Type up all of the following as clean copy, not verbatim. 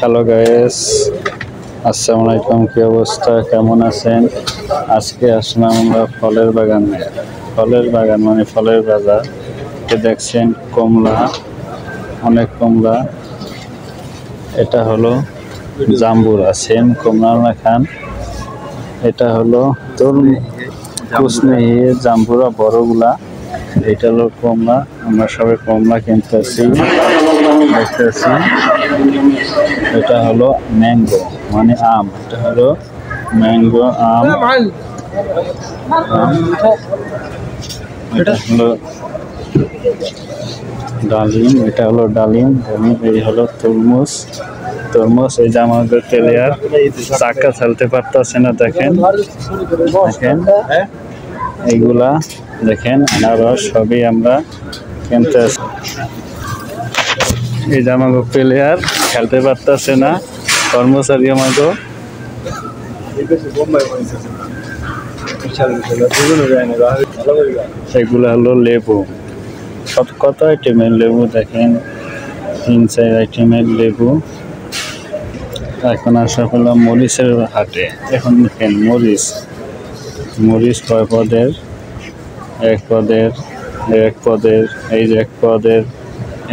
Hello guys, আসসালামু আলাইকুম। কি অবস্থা, কেমন আছেন? আজকে আসলাম আমরা ফলের বাগানে। ফলের বাগান মানে ফলের বাজার। দেখছেন কমলা, অনেক কমলা। এটা হলো জাম্বুরা, সেম কমলা না খান। এটা হলো কুসমিহি জাম্বুরা বড়গুলা। এটা হলো কমলা। আমরা সবাই কমলা কিনতেছি, দেখতেছি। এটা হলো ম্যাঙ্গো মানে আম। এটা হলো ম্যাঙ্গো আম। এটা হলো ডালিম। এটা হলো ডালিম। এই হলো তরমুজ। এই যে আমাদের প্লেয়ার চাকা চালতে পারতেছে না, দেখেন দেখেন এইগুলা দেখেন। আনারস সবই আমরা কিনতে। এই যে আমাকে প্লেয়ার খেলতে পারতেছে না, কর্মচারী আমাকে। এগুলো হলো লেবু, কত আইটেমের লেবু দেখেন, 3-4 আইটেমের লেবু। এখন আসা হলো মরিচের হাটে। এখন দেখেন মরিচ কয় পদের, এক পদের, এই যে এক পদের,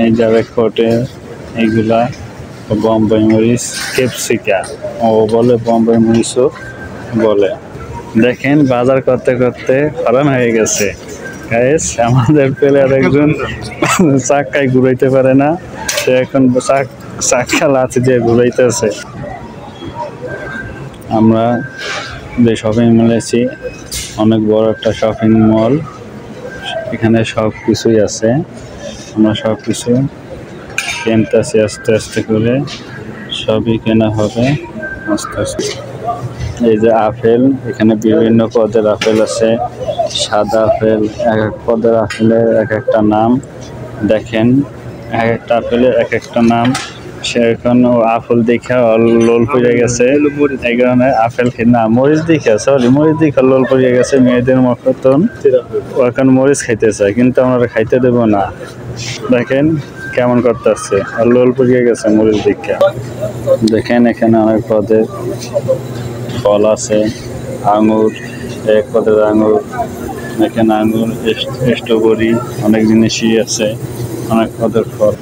এই যে আরেক পদের। এইগুলা বম্বাই মরিচ, ক্যাপসিকা ও বলে, বম্বাই মরিচও বলে। দেখেন বাজার করতে করতে হারান হয়ে গেছে গাইস। আমাদের প্লেয়ার একজন চাক্কায় ঘুরাইতে পারে না, সে এখন চাক্কা লাথি দিয়ে ঘুরাইতেছে। আমরা যে শপিং মলেছি, অনেক বড় একটা শপিং মল। এখানে সব কিছুই আছে। আমরা সব কিছু কিনতেছি আস্তে আস্তে করে, সবই কেনা হবে আস্তে আস্তে। এই যে আপেল, এখানে বিভিন্ন পদের আপেল আছে। সাদা আপেল, এক এক পদের আপেলের এক একটা নাম। দেখেন এক একটা আপেলের এক একটা নাম। সে এখন আপেল দেখা লোল পড়ে গেছে, এই কারণে আপেল না মরিচ দেখা লোল পড়ে গেছে। মেয়েদের মতন ও এখন মরিচ খাইতে চায়, কিন্তু আমরা খাইতে দেব না। দেখেন কেমন করতেছে, আর লোল পড়ে গেছে মরিচ দেখা। দেখেন এখানে অনেক পদের ফল আছে। আঙুর, এক পদের আঙুর। এখানে আঙুর, স্ট্রবেরি, অনেক জিনিসই আছে, অনেক পদের ফল।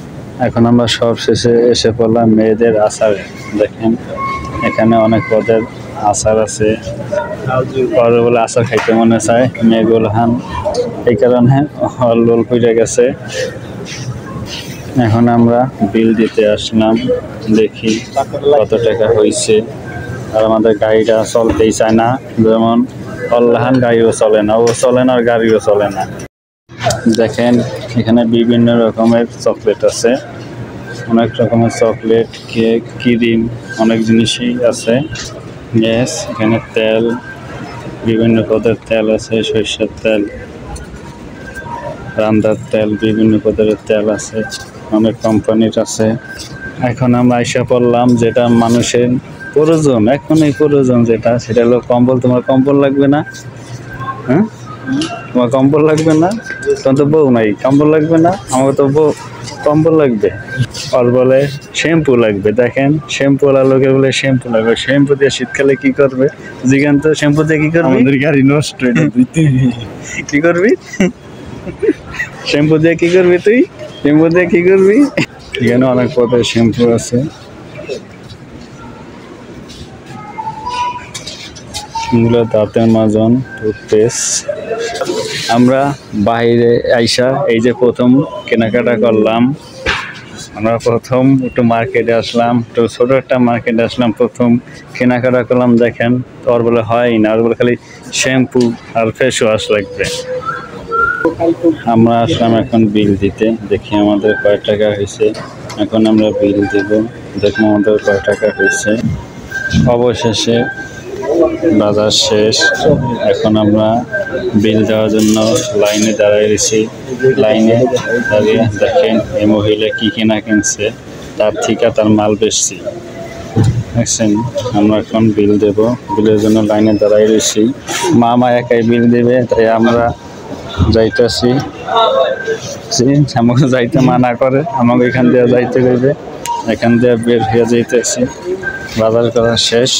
এখন আমরা সব শেষে এসে পড়লাম মেয়েদের আচারে। দেখেন এখানে অনেক পদের আচার আছে। পরে বলে আচার খাইতে মনে চায় মেয়েগুলো হান, এই কারণে লোল পড়ে গেছে। এখন আমরা বিল দিতে আসলাম, দেখি কত টাকা হয়েছে। আর আমাদের গাড়িটা চলতেই চায় না, যেমন অল্লাহান গাড়িও চলে না, ও চলে না আর গাড়িও চলে না। দেখেন এখানে বিভিন্ন রকমের চকলেট আছে, অনেক রকমের চকলেট, কেক, ক্রিম, অনেক জিনিসই আছে। গ্যাস, এখানে তেল, বিভিন্ন পদের তেল আছে, সরিষার তেল, রান্নার তেল, বিভিন্ন পদের তেল আছে, অনেক কোম্পানির আছে। এখন আমরা আইসা পড়লাম যেটা মানুষের প্রয়োজন, এখন এই প্রয়োজন যেটা, সেটা হলো কম্বল। তোমার কম্বল লাগবে না? হ্যাঁ, তোমার কম্বল লাগবে না? তোমার তো বউ নাই, কম্বল লাগবে না? আমাকে তো বউ কম্বল লাগবে। আর বলে শ্যাম্পু লাগবে। দেখেন শ্যাম্পুওয়ালা লোকের বলে শ্যাম্পু লাগবে। শ্যাম্পু দিয়ে শীতকালে কি করবে? জিগান তো, শ্যাম্পু দিয়ে কি করবি? আমাদের গাড়ি নষ্ট, কি করবি? শ্যাম্পু দিয়ে কি করবি তুই? শ্যাম্পু দিয়ে কি করবি? এখানে অনেক পদের শ্যাম্পু আছে। এগুলো দাঁতের মাজন, টুথপেস্ট। আমরা বাইরে আইসা এই যে প্রথম কেনাকাটা করলাম। আমরা প্রথম একটু মার্কেটে আসলাম, একটু ছোটো একটা মার্কেটে আসলাম, প্রথম কেনাকাটা করলাম। দেখেন ওর বলে হয় না, ওর বলে খালি শ্যাম্পু আর ফেস ওয়াশ লাগবে। আমরা আসলাম এখন বিল দিতে, দেখি আমাদের কয় টাকা হয়েছে। এখন আমরা বিল দেব, দেখুন আমাদের কয় টাকা হয়েছে। অবশেষে বাজার শেষ। এখন আমরা বিল দেওয়ার জন্য লাইনে দাঁড়ায় রয়েছি। লাইনে দাঁড়িয়ে দেখেন এই মহিলা কি কেনা কিনছে, তার থেকে তার মাল বেশি দেখছেন। আমরা এখন বিল দেব, বিলের জন্য লাইনে দাঁড়ায় রয়েছি। মামা একাই বিল দেবে, তাই আমরা যাইতেছি। আমাকে যাইতে মানা করে, আমাকে এখান দিয়ে যাইতে দেবে। এখান দিয়ে বের হয়ে যাইতেছি, বাজার করা শেষ।